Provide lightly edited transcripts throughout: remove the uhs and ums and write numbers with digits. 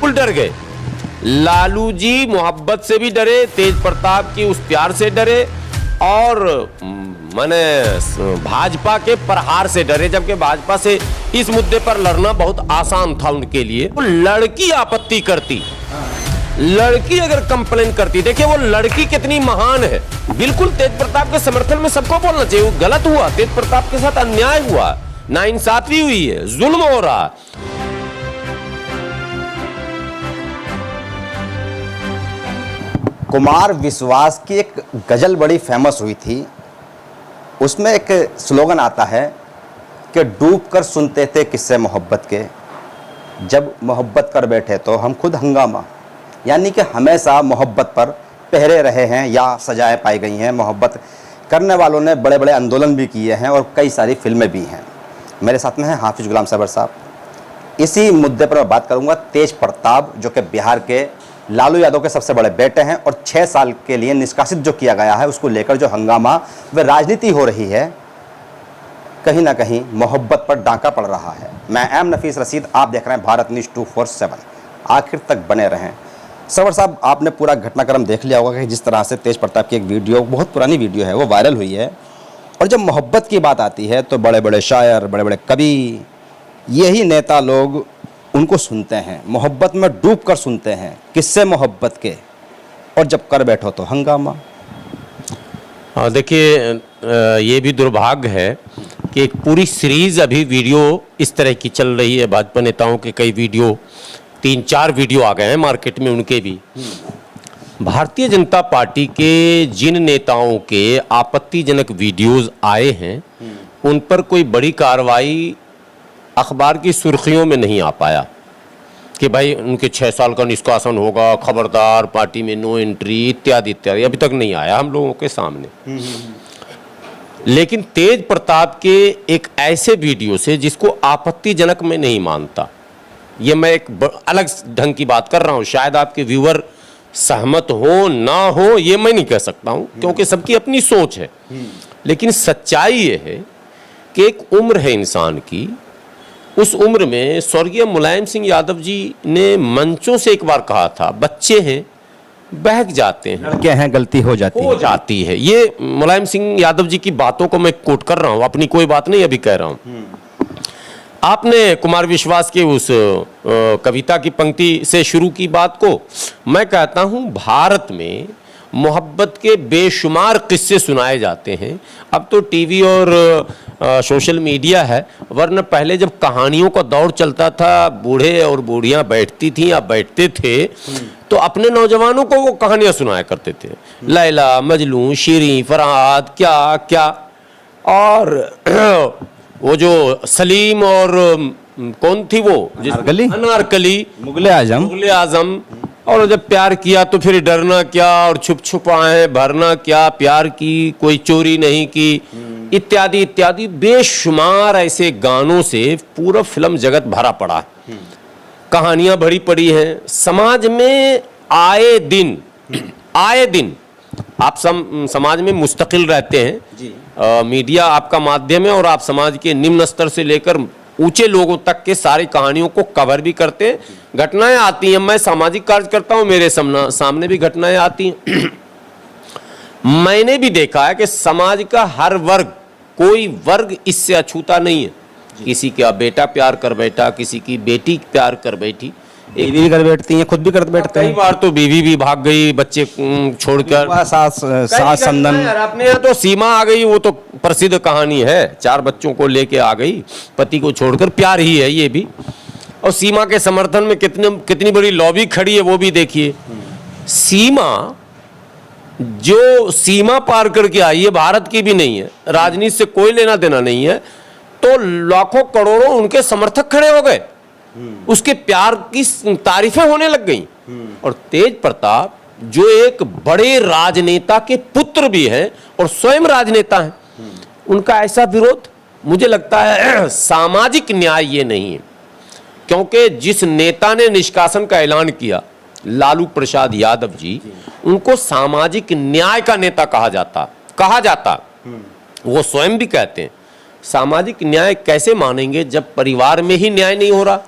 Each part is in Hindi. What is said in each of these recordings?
बिल्कुल डर गए। लालू जी मोहब्बत से भी डरे, तेज प्रताप की उस प्यार से डरे, और माने भाजपा के प्रहार से डरे, जबकि भाजपा से इस मुद्दे पर लड़ना बहुत आसान था उनके लिए। वो लड़की आपत्ति करती, लड़की अगर कंप्लेन करती, देखिए वो लड़की कितनी महान है। बिल्कुल तेज प्रताप के समर्थन में सबको बोलना चाहिए, वो गलत हुआ, तेज प्रताप के साथ अन्याय हुआ, नाइंसाफी हुई है, जुल्म हो रहा। कुमार विश्वास की एक गजल बड़ी फेमस हुई थी, उसमें एक स्लोगन आता है कि डूब कर सुनते थे किस्से मोहब्बत के, जब मोहब्बत कर बैठे तो हम खुद हंगामा। यानी कि हमेशा मोहब्बत पर पहरे रहे हैं या सजाएं पाई गई हैं। मोहब्बत करने वालों ने बड़े बड़े आंदोलन भी किए हैं और कई सारी फिल्में भी हैं। मेरे साथ में हैं हाफिज गुलाम सरवर साहब। इसी मुद्दे पर मैं बात करूंगा। तेज प्रताप जो कि बिहार के लालू यादव के सबसे बड़े बेटे हैं और 6 साल के लिए निष्कासित जो किया गया है, उसको लेकर जो हंगामा व राजनीति हो रही है, कहीं ना कहीं मोहब्बत पर डांका पड़ रहा है। मैं एम नफीस रशीद, आप देख रहे हैं भारत न्यूज़ 247। आखिर तक बने रहें। सरवर साहब, आपने पूरा घटनाक्रम देख लिया होगा कि जिस तरह से तेज प्रताप की एक वीडियो, बहुत पुरानी वीडियो है, वो वायरल हुई है। और जब मोहब्बत की बात आती है तो बड़े बड़े शायर, बड़े बड़े कवि, यही नेता लोग उनको सुनते हैं, मोहब्बत में डूब कर सुनते हैं किस्से मोहब्बत के, और जब कर बैठो तो हंगामा। देखिए, ये भी दुर्भाग्य है कि एक पूरी सीरीज अभी वीडियो इस तरह की चल रही है। भाजपा नेताओं के कई वीडियो, 3-4 वीडियो आ गए हैं मार्केट में उनके भी। भारतीय जनता पार्टी के जिन नेताओं के आपत्तिजनक वीडियोस आए हैं, उन पर कोई बड़ी कार्रवाई अखबार की सुर्खियों में नहीं आ पाया कि भाई उनके 6 साल का निष्कासन होगा, खबरदार, पार्टी में नो एंट्री, इत्यादि इत्यादि। अभी तक नहीं आया हम लोगों के सामने। लेकिन तेज प्रताप के एक ऐसे वीडियो से जिसको आपत्तिजनक मैं नहीं मानता, ये मैं एक अलग ढंग की बात कर रहा हूँ। शायद आपके व्यूअर सहमत हो ना हो, ये मैं नहीं कह सकता हूँ, क्योंकि सबकी अपनी सोच है। लेकिन सच्चाई ये है कि एक उम्र है इंसान की। उस उम्र में स्वर्गीय मुलायम सिंह यादव जी ने मंचों से एक बार कहा था, बच्चे हैं, बहक जाते हैं, लड़के हैं, गलती हो जाती है। ये मुलायम सिंह यादव जी की बातों को मैं कोट कर रहा हूँ, अपनी कोई बात नहीं अभी कह रहा हूँ। आपने कुमार विश्वास के उस कविता की पंक्ति से शुरू की बात को। मैं कहता हूँ भारत में मोहब्बत के बेशुमार किस्से सुनाए जाते हैं। अब तो टीवी और सोशल मीडिया है, वरना पहले जब कहानियों का दौर चलता था, बूढ़े और बूढ़ियां बैठती थी या बैठते थे, तो अपने नौजवानों को वो कहानियां सुनाया करते थे। लैला, मजनू, शीरीं, फरहाद, क्या क्या, और वो जो सलीम और कौन थी वो, अनारकली, मुगले आजम। और जब प्यार किया तो फिर डरना क्या, और छुप छुपाए भरना क्या, प्यार की कोई चोरी नहीं की, इत्यादि इत्यादि। बेशुमार ऐसे गानों से पूरा फिल्म जगत भरा पड़ा है। कहानियां भरी पड़ी हैं समाज में। आए दिन आप समाज में मुस्तकिल रहते हैं जी। मीडिया आपका माध्यम है और आप समाज के निम्न स्तर से लेकर ऊंचे लोगों तक के सारी कहानियों को कवर भी करते हैं। घटनाएं आती हैं, मैं सामाजिक कार्य करता हूं, मेरे सामने भी घटनाएं आती हैं। मैंने भी देखा है कि समाज का हर वर्ग, कोई वर्ग इससे अछूता नहीं है। किसी का बेटा प्यार कर बैठा, किसी की बेटी प्यार कर बैठी, बीवी भी कर बैठती हैं, खुद भी कर बैठते हैं। कई बार तो बीवी भी भाग गई बच्चे छोड़कर, सास संदन। अपने यहाँ तो सीमा आ गई, वो तो प्रसिद्ध कहानी है, 4 बच्चों को लेके आ गई, पति को छोड़कर। प्यार ही है ये भी। और सीमा के समर्थन में कितनी बड़ी लॉबी खड़ी है, वो भी देखिए। सीमा जो सीमा पार करके आई है, भारत की भी नहीं है, राजनीति से कोई लेना देना नहीं है, तो लाखों करोड़ों उनके समर्थक खड़े हो गए, उसके प्यार की तारीफें होने लग गई। और तेज प्रताप जो एक बड़े राजनेता के पुत्र भी हैं और स्वयं राजनेता हैं, उनका ऐसा विरोध, मुझे लगता है सामाजिक न्याय ये नहीं है। क्योंकि जिस नेता ने निष्कासन का ऐलान किया, लालू प्रसाद यादव जी, उनको सामाजिक न्याय का नेता कहा जाता। वो स्वयं भी कहते हैं सामाजिक न्याय कैसे मानेंगे जब परिवार में ही न्याय नहीं हो रहा।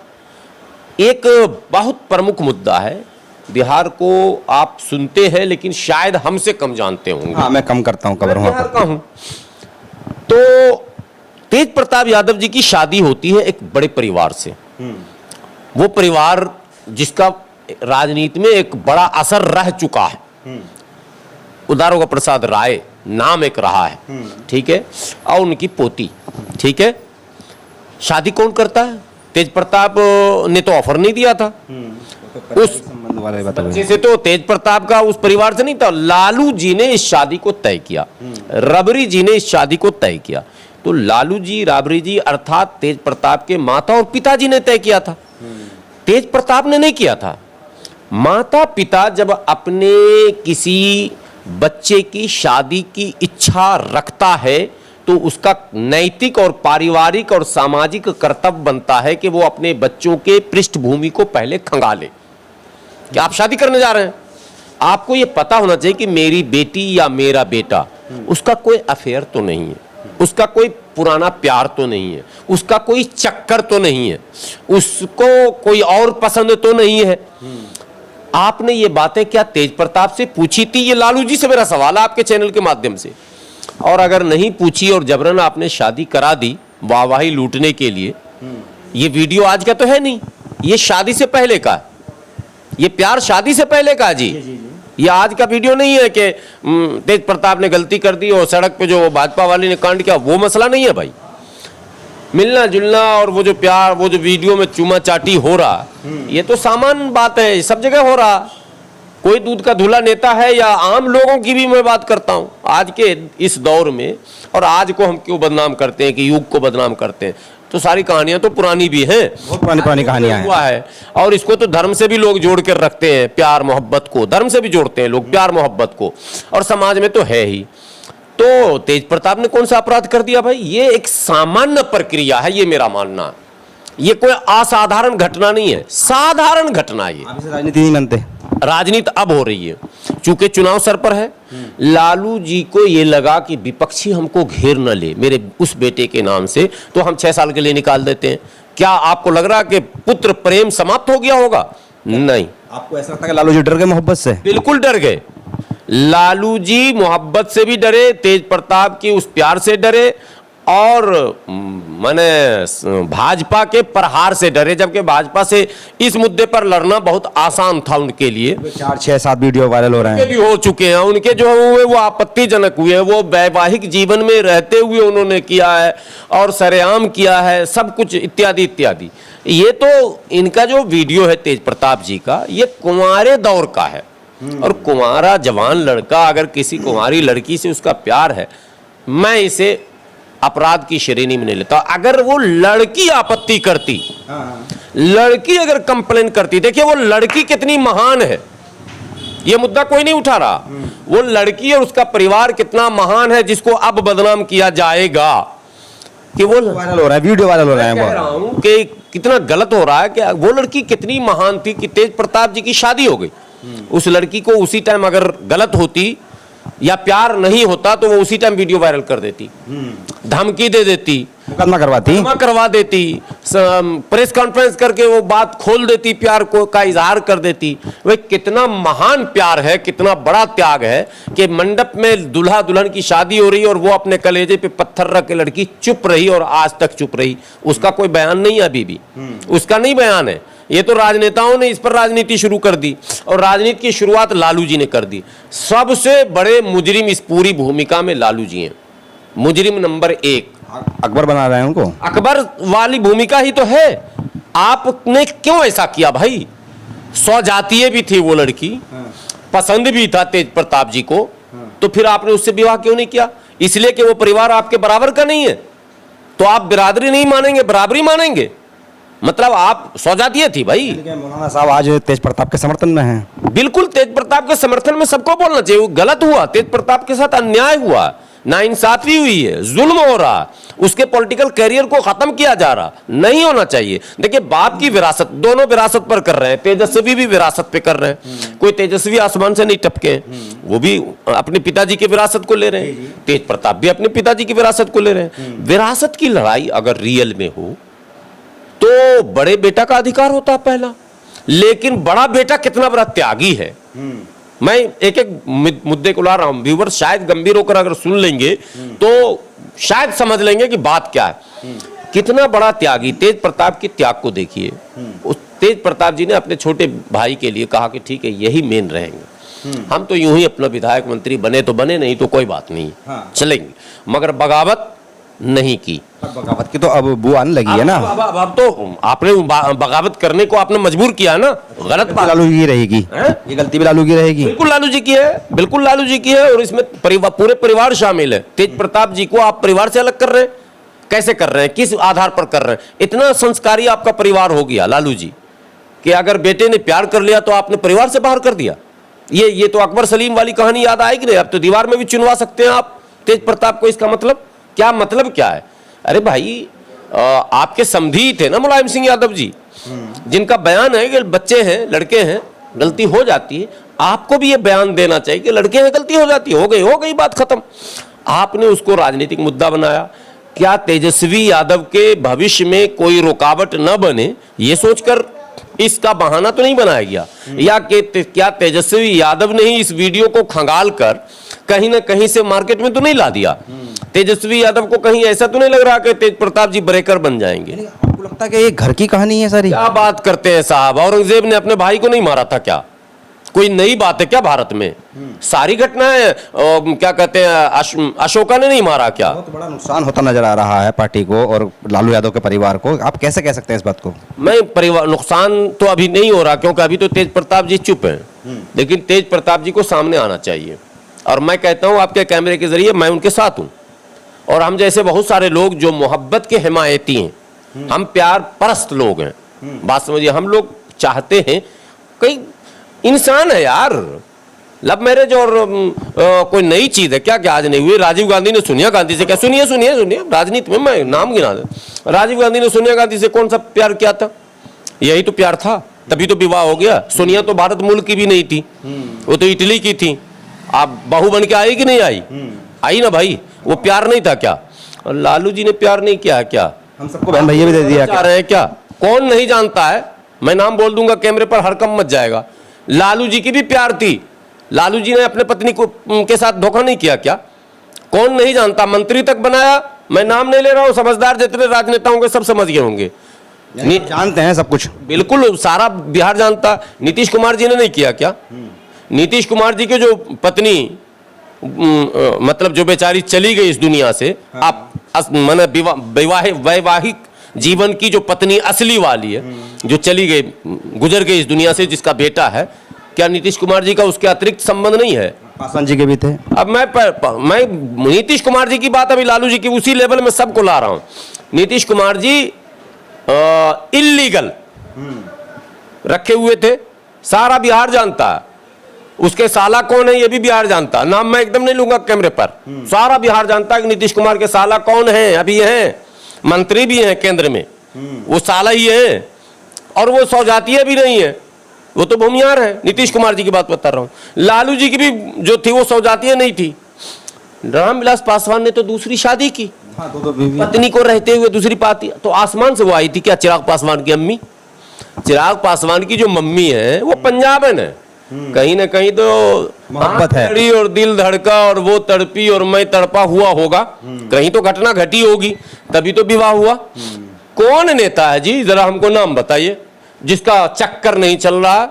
एक बहुत प्रमुख मुद्दा है, बिहार को आप सुनते हैं लेकिन शायद हमसे कम जानते होंगे। हाँ, मैं कम करता हूँ खबर मैं वहाँ बिहार पर। का हूं। तो तेज प्रताप यादव जी की शादी होती है एक बड़े परिवार से। वो परिवार जिसका राजनीति में एक बड़ा असर रह चुका है। उदारोगा प्रसाद राय नाम एक रहा है, ठीक है, और उनकी पोती, ठीक है। शादी कौन करता है? तेज प्रताप ने तो ऑफर नहीं दिया था उस संबंध वाले बताओ। बच्चे से, तो तेज प्रताप का उस परिवार से नहीं था। लालू जी ने इस शादी को तय किया, रबरी जी ने इस शादी को तय किया। तो लालू जी, राबरी जी अर्थात तेज प्रताप के माता और पिताजी ने तय किया था, तेज प्रताप ने नहीं किया था। माता पिता जब अपने किसी बच्चे की शादी की इच्छा रखता है तो उसका नैतिक और पारिवारिक और सामाजिक कर्तव्य बनता है कि वो अपने बच्चों के पृष्ठभूमि को पहले खंगाले कि आप शादी करने जा रहे हैं। आपको ये पता होना चाहिए कि मेरी बेटी या मेरा बेटा, उसका कोई अफेयर तो नहीं है, उसका कोई पुराना प्यार तो नहीं है, उसका कोई चक्कर तो नहीं है, उसको कोई और पसंद तो नहीं है। आपने ये बातें क्या तेज प्रताप से पूछी थी? ये लालू जी से मेरा सवाल है आपके चैनल के माध्यम से। और अगर नहीं पूछी और जबरन आपने शादी करा दी वाहवाही लूटने के लिए, ये वीडियो आज का तो है नहीं, ये शादी से पहले का है, ये प्यार शादी से पहले का जी। ये आज का वीडियो नहीं है कि तेज प्रताप ने गलती कर दी और सड़क पे जो भाजपा वाले ने कांड किया, वो मसला नहीं है भाई। मिलना जुलना और वो जो प्यार, वो जो वीडियो में चूमा चाटी हो रहा, ये तो सामान्य बात है, सब जगह हो रहा। कोई दूध का धुला नेता है या आम लोगों की भी मैं बात करता हूं आज के इस दौर में। और आज को हम क्यों बदनाम करते हैं कि युग को बदनाम करते हैं? तो सारी कहानियां तो पुरानी भी हैं, बहुत पुरानी कहानियां हुआ है। और इसको तो धर्म से भी लोग जोड़ कर रखते हैं, प्यार मोहब्बत को धर्म से भी जोड़ते हैं लोग, प्यार मोहब्बत को, और समाज में तो है ही। तो तेज प्रताप ने कौन सा अपराध कर दिया भाई? ये एक सामान्य प्रक्रिया है, ये मेरा मानना है। ये कोई असाधारण घटना नहीं है, साधारण घटना है। ये आप इसे राजनीति नहीं मानते? राजनीति अब हो रही है, चूंकि चुनाव सर पर है। लालू जी को ये लगा कि विपक्षी हमको घेर न ले मेरे उस बेटे के नाम से, तो हम 6 साल के लिए निकाल देते हैं। क्या आपको लग रहा कि पुत्र प्रेम समाप्त हो गया होगा? नहीं। आपको ऐसा लगता है कि लालू जी डर गए मोहब्बत से? बिल्कुल डर गए। लालू जी मोहब्बत से भी डरे, तेज प्रताप की उस प्यार से डरे, और माने भाजपा के प्रहार से डरे, जबकि भाजपा से इस मुद्दे पर लड़ना बहुत आसान था उनके लिए। 4, 6, 7 वीडियो वायरल हो रहे हैं, भी हो चुके हैं उनके, जो हुए वो आपत्तिजनक हुए, वो वैवाहिक जीवन में रहते हुए उन्होंने किया है और सरेआम किया है, सब कुछ इत्यादि इत्यादि। ये तो इनका जो वीडियो है तेज प्रताप जी का, ये कुंवारे दौर का है। और कुंवारा जवान लड़का अगर किसी कुंवारी लड़की से उसका प्यार है, मैं इसे अपराध की श्रेणी में नहीं लेता। अगर वो लड़की आपत्ति करती, लड़की अगर कंप्लेन करती, देखिए वो लड़की कितनी महान है, ये मुद्दा कोई नहीं उठा रहा। वो लड़की और उसका परिवार कितना महान है जिसको अब बदनाम किया जाएगा कि वो वायरल हो रहा है, वीडियो वायरल हो रहा है। कह रहा हूं कि कितना गलत हो रहा है कि वो लड़की कितनी महान थी कि तेज प्रताप जी की शादी हो गई। उस लड़की को उसी टाइम अगर गलत होती या प्यार नहीं होता तो वो उसी टाइम वीडियो वायरल कर देती, धमकी दे देती, मुकदमा करवा देती, प्रेस कॉन्फ्रेंस करके वो बात खोल देती, प्यार को का इजहार कर देती। वह कितना महान प्यार है, कितना बड़ा त्याग है कि मंडप में दूल्हा दुल्हन की शादी हो रही और वो अपने कलेजे पे पत्थर रख के लड़की चुप रही और आज तक चुप रही। उसका कोई बयान नहीं है अभी भी, उसका नहीं बयान है। ये तो राजनेताओं ने इस पर राजनीति शुरू कर दी और राजनीति की शुरुआत लालू जी ने कर दी। सबसे बड़े मुजरिम इस पूरी भूमिका में लालू जी हैं, मुजरिम नंबर 1। अकबर बना रहे हैं उनको, अकबर वाली भूमिका ही तो है। आपने क्यों ऐसा किया भाई? स्वजातीय भी थी वो लड़की, पसंद भी था तेज प्रताप जी को, तो फिर आपने उससे विवाह क्यों नहीं किया? इसलिए कि वो परिवार आपके बराबर का नहीं है, तो आप बिरादरी नहीं मानेंगे, बराबरी मानेंगे। मतलब आप स्वजातीय थी भाई। मौलाना साहब आज तेज प्रताप के समर्थन में हैं। बिल्कुल, तेज प्रताप के समर्थन में सबको बोलना चाहिए। वो गलत हुआ, तेज प्रताप के साथ अन्याय हुआ, नाइंसाफी हुई है, जुल्म हो रहा, उसके पॉलिटिकल कैरियर को खत्म किया जा रहा, नहीं होना चाहिए। देखिए बाप की विरासत, दोनों विरासत पर कर रहे हैं, तेजस्वी भी विरासत पे कर रहे हैं। कोई तेजस्वी आसमान से नहीं टपके, वो भी अपने पिताजी की विरासत को ले रहे हैं, तेज प्रताप भी अपने पिताजी की विरासत को ले रहे हैं। विरासत की लड़ाई अगर रियल में हो तो बड़े बेटा का अधिकार होता है पहला। लेकिन बड़ा बेटा कितना बड़ा त्यागी है। मैं एक एक मुद्दे को ला रहा हूं, व्यूवर शायद गंभीर होकर अगर सुन लेंगे तो शायद समझ लेंगे कि बात क्या है। कितना बड़ा त्यागी, तेज प्रताप के त्याग को देखिए। उस तेज प्रताप जी ने अपने छोटे भाई के लिए कहा कि ठीक है यही मेन रहेंगे, हम तो यूं ही अपना विधायक मंत्री बने तो बने, नहीं तो कोई बात नहीं, चलेंगे, मगर बगावत नहीं की। बगावत की तो अब बू आने लगी है ना। अब तो आपने बगावत करने को आपने मजबूर किया ना, गलत बात। लालू की रहेगी, ये गलती भी लालू की रहेगी। बिल्कुल लालू जी की है, बिल्कुल लालू जी की है, और इसमें पूरे परिवार शामिल है। तेज प्रताप जी को आप परिवार से अलग कर रहे हैं, कैसे कर रहे हैं, किस आधार पर कर रहे हैं? इतना संस्कारी आपका परिवार हो गया लालू जी कि अगर बेटे ने प्यार कर लिया तो आपने परिवार से बाहर कर दिया। ये तो अकबर सलीम वाली कहानी याद आएगी नहीं? अब तो दीवार में भी चुनवा सकते हैं आप तेज प्रताप को। इसका मतलब क्या है? अरे भाई, आपके समधी थे ना मुलायम सिंह यादव जी, जिनका बयान है कि बच्चे हैं, लड़के हैं, गलती हो जाती है। आपको भी ये बयान देना चाहिए कि लड़के हैं, गलती हो जाती है, हो गई बात खत्म। आपने उसको राजनीतिक मुद्दा बनाया। क्या तेजस्वी यादव के भविष्य में कोई रुकावट न बने, ये सोचकर इसका बहाना तो नहीं बनाया गया? या कि क्या तेजस्वी यादव ने ही इस वीडियो को खंगाल कर कहीं ना कहीं से मार्केट में तो नहीं ला दिया? तेजस्वी यादव को कहीं ऐसा तो नहीं लग रहा कि तेज प्रताप जी ब्रेकर बन जाएंगे? आपको लगता है कि ये घर की कहानी है सारी? क्या बात करते हैं साहब, औरंगजेब ने अपने भाई को नहीं मारा था क्या? कोई नई बात है क्या भारत में? सारी घटनाएं क्या कहते हैं, अशोका ने नहीं मारा क्या? बहुत बड़ा नुकसान होता नजर आ रहा है पार्टी को और लालू यादव के परिवार को। आप कैसे कह सकते हैं इस बात को? मैं परिवार नुकसान तो अभी नहीं हो रहा, क्योंकि अभी तो तेज प्रताप जी चुप हैं। लेकिन तेज प्रताप जी को सामने आना चाहिए, और मैं कहता हूं आपके कैमरे के जरिए मैं उनके साथ हूं। और हम जैसे बहुत सारे लोग जो मोहब्बत के हिमायती हैं, हम प्यार परस्त लोग हैं, बात समझिए। हम लोग चाहते हैं, कई इंसान है यार, लव मैरिज और कोई नई चीज है क्या? आज नहीं हुई? राजीव गांधी ने सोनिया गांधी से क्या, सुनिए राजनीति में मैं नाम गिना दे, राजीव गांधी ने सोनिया गांधी से कौन सा प्यार किया था? यही तो प्यार था, तभी तो विवाह हो गया। सोनिया तो भारत मूल की भी नहीं थी, वो तो इटली की थी। आप बहू बन के आई कि नहीं आई? आई ना भाई, वो प्यार नहीं था क्या? और लालू जी ने प्यार नहीं किया क्या? हम सबको बहन भैया भी दे दिया चाह रहे हैं क्या? कौन नहीं जानता है? मैं नाम बोल दूंगा कैमरे पर, हड़कंप मच जाएगा। लालू जी की भी प्यार थी। लालू जी ने अपने पत्नी को के साथ धोखा नहीं किया क्या? कौन नहीं जानता? मंत्री तक बनाया। मैं नाम नहीं ले रहा हूं, समझदार जितने राजनेता होंगे सब समझ गए होंगे, जानते हैं सब कुछ। बिल्कुल सारा बिहार जानता। नीतीश कुमार जी ने नहीं किया क्या? नीतीश कुमार जी के जो पत्नी मतलब जो बेचारी चली गई इस दुनिया से, आप मैंने वैवाहिक जीवन की जो पत्नी असली वाली है, जो चली गई, गुजर गई इस दुनिया से, जिसका बेटा है, क्या नीतीश कुमार जी का उसके अतिरिक्त संबंध नहीं है? पासवान जी के भी थे। अब मैं नीतीश कुमार जी की बात अभी लालू जी की उसी लेवल में सबको ला रहा हूं। नीतीश कुमार जी इल्लीगल रखे हुए थे, सारा बिहार जानता है। उसके साला कौन है ये भी बिहार जानता। नाम मैं एकदम नहीं लूंगा कैमरे पर, सारा बिहार जानता है कि नीतीश कुमार के साला कौन है। अभी हैं, मंत्री भी हैं केंद्र में, वो साला ही है, और वो सौजातीय भी नहीं है, वो तो भूमियार है। नीतीश कुमार जी की बात बता रहा हूं। लालू जी की भी जो थी वो सौजातीय नहीं थी। रामविलास पासवान ने तो दूसरी शादी की, पत्नी को रहते हुए दूसरी पाती, तो आसमान से वो आई थी क्या? चिराग पासवान की अम्मी, चिराग पासवान की जो मम्मी है वो पंजाबन है। कहीं ना कहीं तो मोहब्बत है, और दिल धड़का और वो तड़पी और मैं तड़पा हुआ होगा, कहीं तो घटना घटी होगी, तभी तो विवाह हुआ। कौन नेता है जी, जरा हमको नाम बताइए जिसका चक्कर नहीं चल रहा?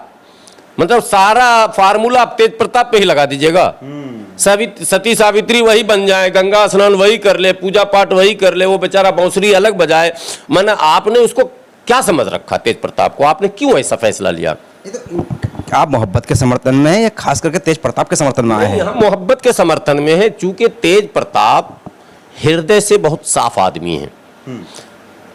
मतलब सारा फार्मूला आप तेज प्रताप पे ही लगा दीजिएगा। सती सावित्री वही बन जाए, गंगा स्नान वही कर ले, पूजा पाठ वही कर ले, वो बेचारा बांसुरी अलग बजाए। मैंने आपने उसको क्या समझ रखा? तेज प्रताप को आपने क्यों ऐसा फैसला लिया? आप मोहब्बत के समर्थन में है या खास करके तेज प्रताप के समर्थन में आए हैं? हम मोहब्बत के समर्थन में है, चूंकि तेज प्रताप हृदय से बहुत साफ आदमी है,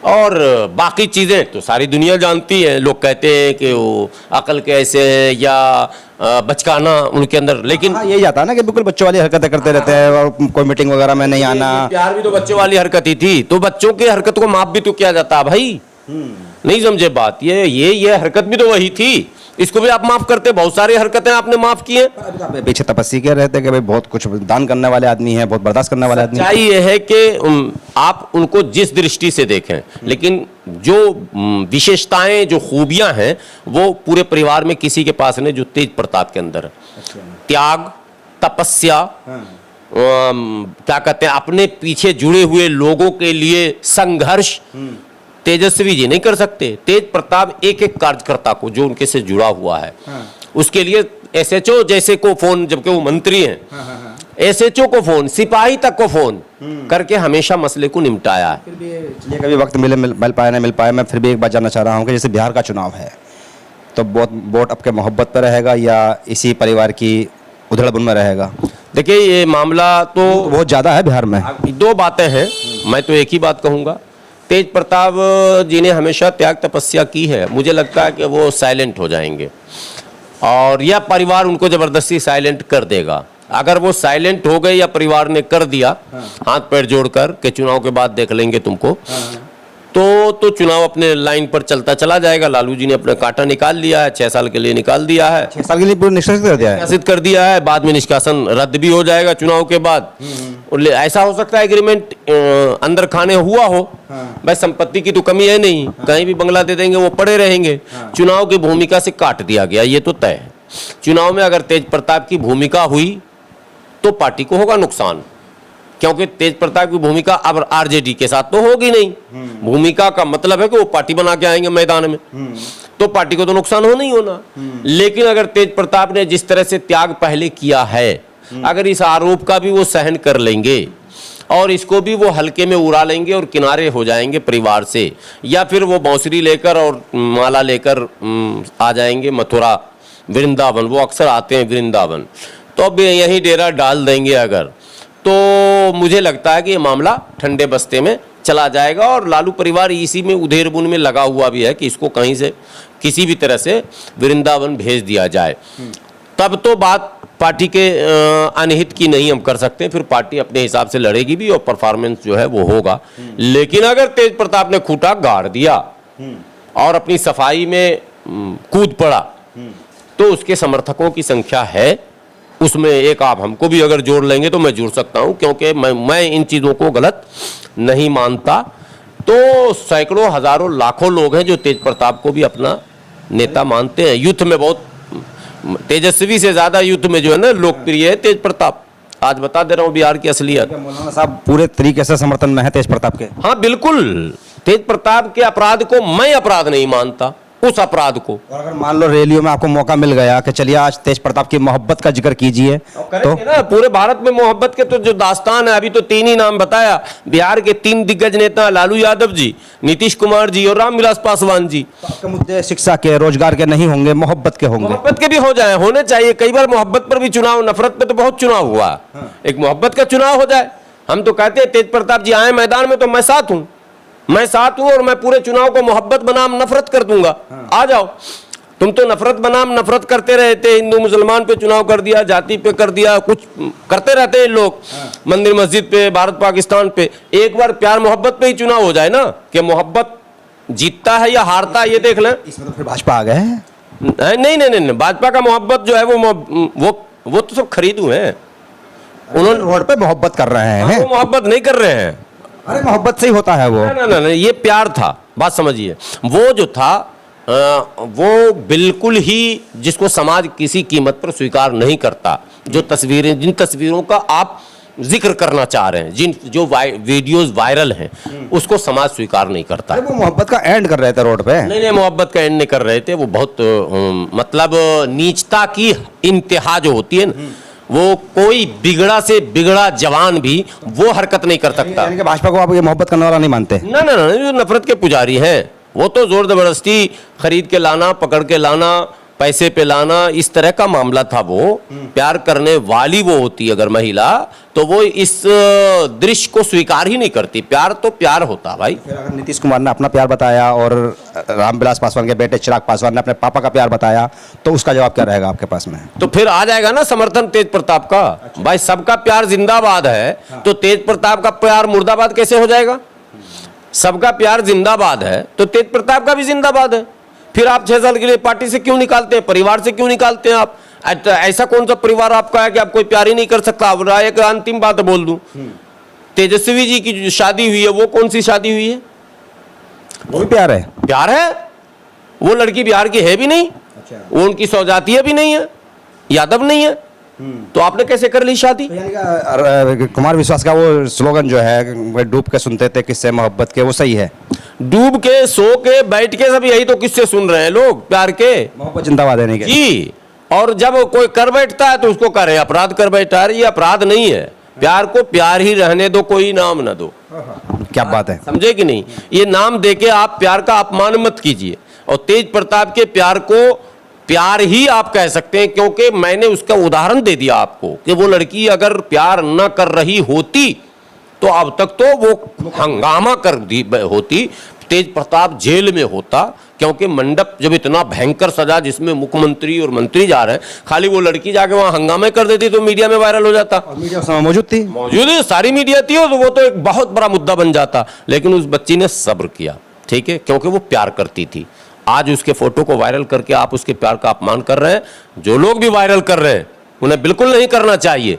और बाकी चीजें तो सारी दुनिया जानती है। लोग कहते हैं कि वो अकल के ऐसे हैं या बचकाना उनके अंदर, लेकिन यही जाता है ना कि बिल्कुल बच्चों वाली हरकतें करते रहते हैं और कोई मीटिंग वगैरह में नहीं आना। प्यार भी तो बच्चों वाली हरकत ही थी, तो बच्चों की हरकत को माफ भी तो किया जाता भाई। नहीं समझे बात? ये हरकत भी तो वही थी इसको भी आप माफ करते, बहुत सारी हरकतें आपने माफ की हैं। पीछे तपस्वी कह रहे थे कि भाई बहुत कुछ दान करने वाले आदमी हैं, बहुत बर्दाश्त करने वाले आदमी हैं। सच्चाई ये है कि आप उनको जिस दृष्टि से देखें, लेकिन जो विशेषताएं, जो खूबियां हैं, वो पूरे परिवार में किसी के पास नहीं जो तेज प्रताप के अंदर है। त्याग, तपस्या, क्या कहते हैं, अपने पीछे जुड़े हुए लोगों के लिए संघर्ष तेजस्वी जी नहीं कर सकते। तेज प्रताप एक एक कार्यकर्ता को जो उनके से जुड़ा हुआ है, उसके लिए एसएचओ जैसे को फोन, जबकि वो मंत्री हैं, एसएचओ को फोन, सिपाही तक को फोन करके हमेशा मसले को निपटाया है। ये कभी वक्त मिल पाया ना मिल पाया, मैं फिर भी एक बात जानना चाह रहा हूँ कि जैसे बिहार का चुनाव है तो बहुत वोट आपके मोहब्बत पर रहेगा या इसी परिवार की उधड़बुन में रहेगा? देखिए, ये मामला तो बहुत ज़्यादा है बिहार में। दो बातें हैं, मैं तो एक ही बात कहूँगा। तेज प्रताप जी ने हमेशा त्याग तपस्या की है, मुझे लगता है कि वो साइलेंट हो जाएंगे और यह परिवार उनको ज़बरदस्ती साइलेंट कर देगा। अगर वो साइलेंट हो गए या परिवार ने कर दिया हाथ पैर जोड़कर कि चुनाव के बाद देख लेंगे तुमको, तो चुनाव अपने लाइन पर चलता चला जाएगा। लालू जी ने अपना कांटा निकाल लिया है, 6 साल के लिए निकाल दिया है, 6 साल के लिए पूरा निष्कासित कर दिया है, निष्कासित कर दिया है। बाद में निष्कासन रद्द भी हो जाएगा चुनाव के बाद। और ऐसा हो सकता है एग्रीमेंट अंदर खाने हुआ हो, भाई संपत्ति की तो कमी है नहीं, कहीं भी बंगला दे देंगे वो पड़े रहेंगे। चुनाव की भूमिका से काट दिया गया, ये तो तय है। चुनाव में अगर तेज प्रताप की भूमिका हुई तो पार्टी को होगा नुकसान, क्योंकि तेज प्रताप की भूमिका अब आरजेडी के साथ तो होगी नहीं। भूमिका का मतलब है कि वो पार्टी बना के आएंगे मैदान में, तो पार्टी को तो नुकसान होना ही होना। लेकिन अगर तेज प्रताप ने जिस तरह से त्याग पहले किया है, अगर इस आरोप का भी वो सहन कर लेंगे और इसको भी वो हल्के में उड़ा लेंगे और किनारे हो जाएंगे परिवार से, या फिर वो बांसुरी लेकर और माला लेकर आ जाएंगे मथुरा वृंदावन, वो अक्सर आते हैं वृंदावन, तो अब यहीं डेरा डाल देंगे अगर, तो मुझे लगता है कि ये मामला ठंडे बस्ते में चला जाएगा और लालू परिवार इसी में उधेड़-बुन में लगा हुआ भी है कि इसको कहीं से किसी भी तरह से वृंदावन भेज दिया जाए। तब तो बात पार्टी के अनहित की नहीं हम कर सकते, फिर पार्टी अपने हिसाब से लड़ेगी भी और परफॉर्मेंस जो है वो होगा। लेकिन अगर तेज प्रताप ने खूंटा गाड़ दिया और अपनी सफाई में कूद पड़ा, तो उसके समर्थकों की संख्या है, उसमें एक आप हमको भी अगर जोड़ लेंगे तो मैं जुड़ सकता हूं, क्योंकि मैं इन चीज़ों को गलत नहीं मानता। तो सैकड़ों हजारों लाखों लोग हैं जो तेज प्रताप को भी अपना नेता मानते हैं। यूथ में बहुत तेजस्वी से ज़्यादा यूथ में जो है ना लोकप्रिय है तेज प्रताप। आज बता दे रहा हूँ बिहार की असलियत। मौलाना साहब पूरे तरीके से समर्थन में है तेज प्रताप के? हाँ बिल्कुल, तेज प्रताप के अपराध को मैं अपराध नहीं मानता, उस अपराध को। और अगर मान लो रैलियों में आपको मौका मिल गया कि चलिए आज तेज प्रताप की मोहब्बत का जिक्र कीजिए, तो ना पूरे भारत में मोहब्बत के तो जो दास्तान है, अभी तो 3 ही नाम बताया, बिहार के 3 दिग्गज नेता लालू यादव जी, नीतीश कुमार जी और रामविलास पासवान जी। तो आपके मुद्दे शिक्षा के, रोजगार के नहीं होंगे, मोहब्बत के होंगे। मोहब्बत के भी हो जाए, होने चाहिए। कई बार मोहब्बत पर भी चुनाव, नफरत पे तो बहुत चुनाव हुआ, एक मोहब्बत का चुनाव हो जाए। हम तो कहते हैं तेज प्रताप जी आए मैदान में तो मैं साथ हूं, मैं साथ हूं और मैं पूरे चुनाव को मोहब्बत बनाम नफरत कर दूंगा। आ जाओ, तुम तो नफरत बनाम नफरत करते रहते, हिंदू मुसलमान पे चुनाव कर दिया, जाति पे कर दिया, कुछ करते रहते हैं लोग, मंदिर मस्जिद पे, भारत पाकिस्तान पे। एक बार प्यार मोहब्बत पे ही चुनाव हो जाए ना, कि मोहब्बत जीतता है या हारता है ये देख लें। इसमें तो फिर भाजपा आ गए। नहीं, भाजपा का मोहब्बत जो है वो तो सब खरीदू है, उन्होंने रोड पे मोहब्बत कर रहे हैं। वो मोहब्बत नहीं कर रहे हैं। अरे मोहब्बत से ही होता है वो। ना, ये प्यार था, बात समझिए। वो जो था वो बिल्कुल ही जिसको समाज किसी कीमत पर स्वीकार नहीं करता। जो तस्वीरें, जिन तस्वीरों का आप जिक्र करना चाह रहे हैं, जो वीडियोस वायरल हैं, उसको समाज स्वीकार नहीं करता। वो मोहब्बत का एंड कर रहे थे रोड पे। नहीं, मोहब्बत का एंड नहीं कर रहे थे। वो बहुत मतलब नीचता की इंतहा जो होती है ना, वो कोई बिगड़ा से बिगड़ा जवान भी वो हरकत नहीं कर सकता। यानी कि भाजपा को आप ये मोहब्बत करने वाला नहीं मानते? ना, जो नफरत के पुजारी हैं वो तो जोर जबरदस्ती खरीद के लाना, पकड़ के लाना, पैसे पे लाना, इस तरह का मामला था। वो प्यार करने वाली वो होती अगर महिला, तो वो इस दृश्य को स्वीकार ही नहीं करती। प्यार तो प्यार होता भाई। फिर अगर नीतीश कुमार ने अपना प्यार बताया और रामविलास पासवान के बेटे चिराग पासवान ने अपने पापा का प्यार बताया, तो उसका जवाब क्या रहेगा आपके पास में? तो फिर आ जाएगा ना समर्थन तेज प्रताप का। भाई सबका प्यार जिंदाबाद है, तो तेज प्रताप का प्यार मुर्दाबाद कैसे हो जाएगा? सबका प्यार जिंदाबाद है तो तेज प्रताप का भी जिंदाबाद है। फिर आप 6 साल के लिए पार्टी से क्यों निकालते हैं, परिवार से क्यों निकालते हैं आप? ऐसा कौन सा परिवार आपका है कि आप कोई प्यार ही नहीं कर सकता? अब एक अंतिम बात बोल दूं, तेजस्वी जी की जो शादी हुई है वो कौन सी शादी हुई है? वो भी प्यार है। प्यार है। वो लड़की बिहार की है भी नहीं, वो उनकी सौजातीय भी नहीं है, यादव नहीं है, तो आपने कैसे कर ली शादी? कुमार विश्वास का वो स्लोगन जो है, डूब के सुनते थे किससे मोहब्बत के, वो सही है। डूब के, सो के, बैठ के, सब यही तो किससे सुन रहे हैं लोग, प्यार के, मोहब्बत जिंदाबाद देने के। जी। और जब कोई कर बैठता है तो उसको कह रहे हैं अपराध कर बैठा है। ये अपराध नहीं है, प्यार को प्यार ही रहने दो, कोई नाम ना दो। क्या बात है, समझे कि नहीं? ये नाम देके आप प्यार का अपमान मत कीजिए। और तेज प्रताप के प्यार को प्यार ही आप कह सकते हैं, क्योंकि मैंने उसका उदाहरण दे दिया आपको कि वो लड़की अगर प्यार न कर रही होती तो अब तक तो वो हंगामा कर दी होती, तेज प्रताप जेल में होता। क्योंकि मंडप जब इतना भयंकर सजा जिसमें मुख्यमंत्री और मंत्री जा रहे हैं, खाली वो लड़की जाके वहां हंगामे कर देती तो मीडिया में वायरल हो जाता। और मीडिया उस समय मौजूद थी, मौजूद है, सारी मीडिया थी, तो वो तो एक बहुत बड़ा मुद्दा बन जाता। लेकिन उस बच्ची ने सब्र किया, ठीक है, क्योंकि वो प्यार करती थी। आज उसके फोटो को वायरल करके आप उसके प्यार का अपमान कर रहे हैं। जो लोग भी वायरल कर रहे हैं उन्हें बिल्कुल नहीं करना चाहिए,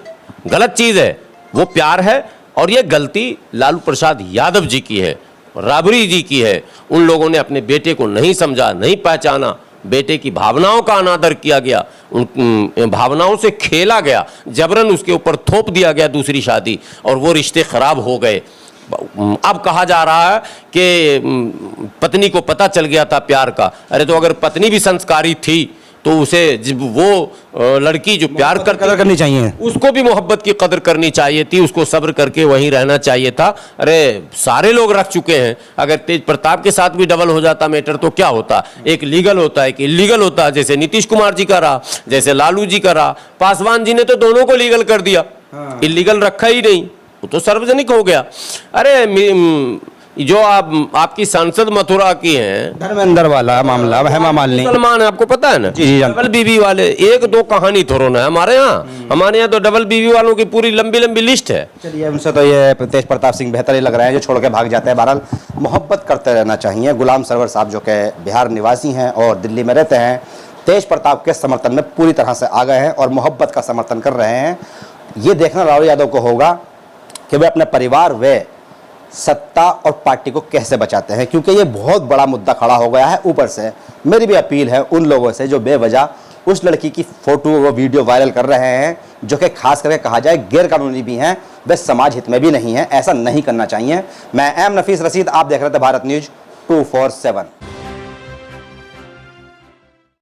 गलत चीज है। वो प्यार है और ये गलती लालू प्रसाद यादव जी की है, राबड़ी जी की है। उन लोगों ने अपने बेटे को नहीं समझा, नहीं पहचाना, बेटे की भावनाओं का अनादर किया गया, उन भावनाओं से खेला गया, जबरन उसके ऊपर थोप दिया गया दूसरी शादी, और वो रिश्ते खराब हो गए। अब कहा जा रहा है कि पत्नी को पता चल गया था प्यार का। अरे तो अगर पत्नी भी संस्कारी थी तो उसे वो लड़की जो प्यार कदर करनी चाहिए, उसको भी मोहब्बत की कदर करनी चाहिए थी, उसको सब्र करके वहीं रहना चाहिए था। अरे सारे लोग रख चुके हैं। अगर तेज प्रताप के साथ भी डबल हो जाता मैटर तो क्या होता? एक लीगल होता है, एक इलीगल होता है, जैसे नीतीश कुमार जी का रहा, जैसे लालू जी का रहा। पासवान जी ने तो दोनों को लीगल कर दिया, इलीगल रखा ही नहीं, वो तो सार्वजनिक हो गया। अरे जो आपकी सांसद मथुरा की हैं, धर्मेंद्र वाला मामला, हेमा मालिनी मुसलमान है, आपको पता है ना? जी, डबल बीवी वाले एक दो कहानी थोड़ा ना है हमारे यहाँ तो डबल बीवी वालों की पूरी लंबी लंबी लिस्ट है। चलिए, उनसे तो ये तेज प्रताप सिंह बेहतर ही लग रहे हैं जो छोड़ के भाग जाते हैं। बहरहाल मोहब्बत करते रहना चाहिए। गुलाम सरवर साहब जो कि बिहार निवासी हैं और दिल्ली में रहते हैं, तेज प्रताप के समर्थन में पूरी तरह से आ गए हैं और मोहब्बत का समर्थन कर रहे हैं। ये देखना लालू यादव को होगा कि वे अपने परिवार व सत्ता और पार्टी को कैसे बचाते हैं, क्योंकि ये बहुत बड़ा मुद्दा खड़ा हो गया है। ऊपर से मेरी भी अपील है उन लोगों से जो बेवजह उस लड़की की फोटो व वीडियो वायरल कर रहे हैं, जो कि खास करके कहा जाए गैर कानूनी भी हैं, वे समाज हित में भी नहीं है। ऐसा नहीं करना चाहिए। मैं एम नफीस रशीद, आप देख रहे थे भारत न्यूज 247।